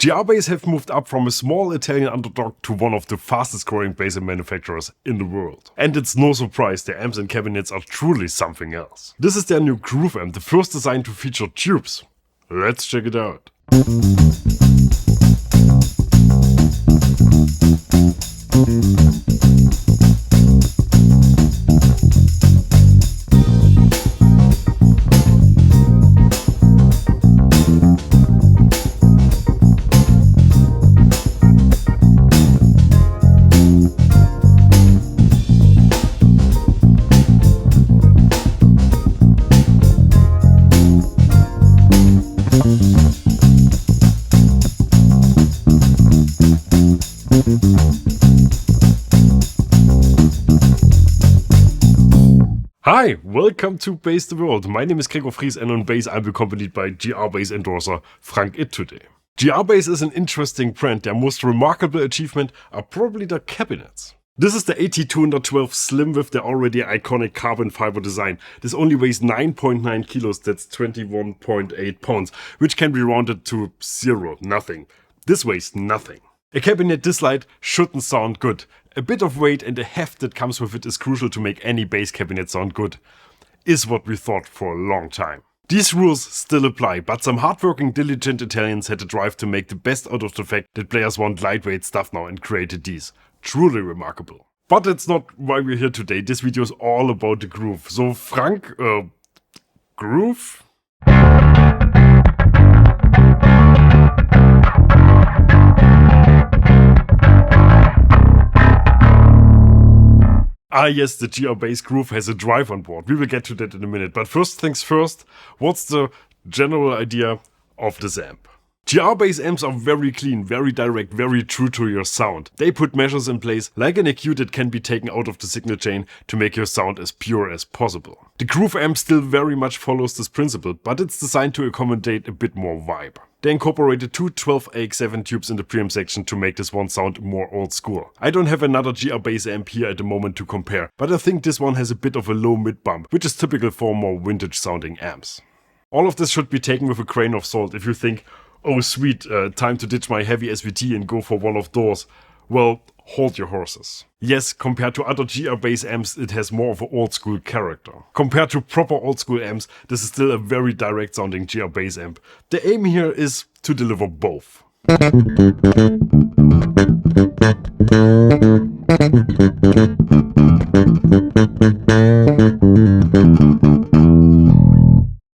GR Bass have moved up from a small Italian underdog to one of the fastest growing bass amp manufacturers in the world. And it's no surprise their amps and cabinets are truly something else. This is their new Groove amp, the first designed to feature tubes. Let's check it out. Hi, welcome to Bass the World. My name is Gregor Fries and on bass I'm accompanied by GR Bass endorser Frank Itt today. GR Bass is an interesting brand. Their most remarkable achievement are probably their cabinets. This is the AT212 Slim with the already iconic carbon fiber design. This only weighs 9.9 kilos, that's 21.8 pounds, which can be rounded to zero, nothing. This weighs nothing. A cabinet this light shouldn't sound good. A bit of weight and the heft that comes with it is crucial to make any bass cabinet sound good, is what we thought for a long time. These rules still apply, but some hardworking, diligent Italians had the drive to make the best out of the fact that players want lightweight stuff now and created these. Truly remarkable. But that's not why we're here today. This video is all about the Groove. So Frank, Groove? Ah yes, the GR Bass Groove has a drive on board. We will get to that in a minute. But first things first, what's the general idea of this amp? GR Bass amps are very clean, very direct, very true to your sound. They put measures in place like an EQ that can be taken out of the signal chain to make your sound as pure as possible. The Groove amp still very much follows this principle, but it's designed to accommodate a bit more vibe. They incorporated two 12AX7 tubes in the preamp section to make this one sound more old school. I don't have another GR Bass amp here at the moment to compare, but I think this one has a bit of a low mid bump, which is typical for more vintage sounding amps. All of this should be taken with a grain of salt if you think, oh sweet, time to ditch my heavy SVT and go for one of those. Well, hold your horses. Yes, compared to other GR Bass amps, it has more of an old school character. Compared to proper old school amps, this is still a very direct sounding GR Bass amp. The aim here is to deliver both.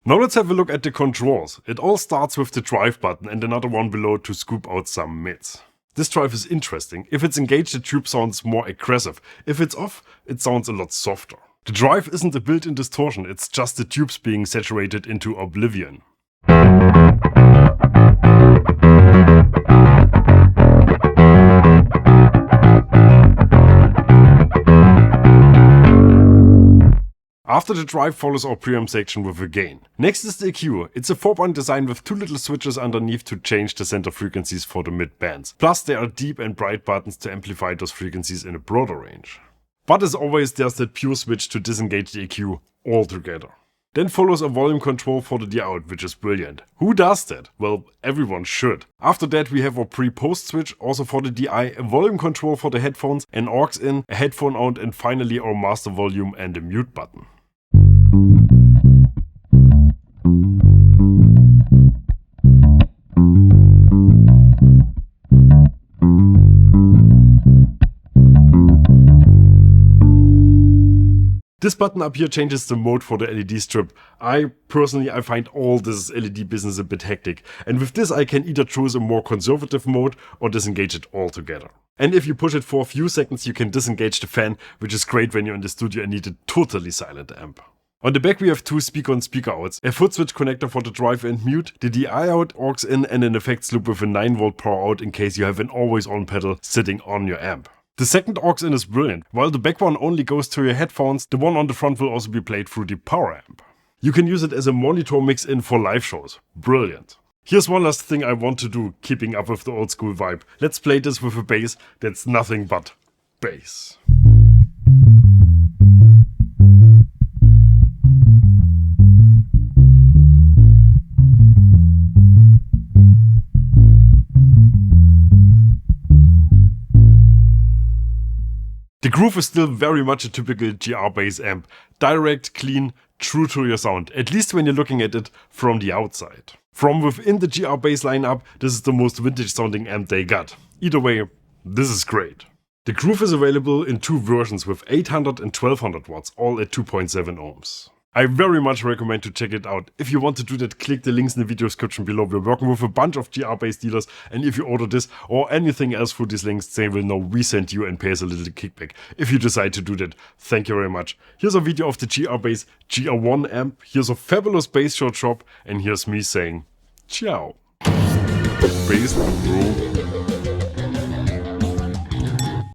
Now let's have a look at the controls. It all starts with the drive button and another one below to scoop out some mids. This drive is interesting. If it's engaged, the tube sounds more aggressive. If it's off, it sounds a lot softer. The drive isn't a built-in distortion, it's just the tubes being saturated into oblivion. After the drive follows our preamp section with a gain. Next is the EQ. It's a 4-band design with two little switches underneath to change the center frequencies for the mid bands. Plus there are deep and bright buttons to amplify those frequencies in a broader range. But as always there's that pure switch to disengage the EQ altogether. Then follows a volume control for the D out, which is brilliant. Who does that? Well, everyone should. After that we have our pre-post switch, also for the DI, a volume control for the headphones, an aux in, a headphone out and finally our master volume and a mute button. This button up here changes the mode for the LED strip. I find all this LED business a bit hectic, and with this I can either choose a more conservative mode or disengage it altogether. And if you push it for a few seconds you can disengage the fan, which is great when you're in the studio and need a totally silent amp. On the back we have two speaker-on speaker outs, a foot switch connector for the drive and mute, the DI out, aux in and an effects loop with a 9V power out in case you have an always on pedal sitting on your amp. The second aux in is brilliant. While the back one only goes to your headphones, the one on the front will also be played through the power amp. You can use it as a monitor mix in for live shows. Brilliant. Here's one last thing I want to do, keeping up with the old school vibe. Let's play this with a bass that's nothing but bass. The groove is still very much a typical GR bass amp. Direct, clean, true to your sound, at least when you're looking at it from the outside. From within the GR bass lineup, this is the most vintage sounding amp they got. Either way, this is great. The groove is available in two versions with 800 and 1200 watts, all at 2.7 ohms. I very much recommend to check it out. If you want to do that, click the links in the video description below. We're working with a bunch of GR bass dealers, and if you order this or anything else through these links, they will know we sent you and pay us a little kickback. If you decide to do that, thank you very much. Here's a video of the GR bass GR1 amp. Here's a fabulous bass short shop, and here's me saying ciao. Bass roll.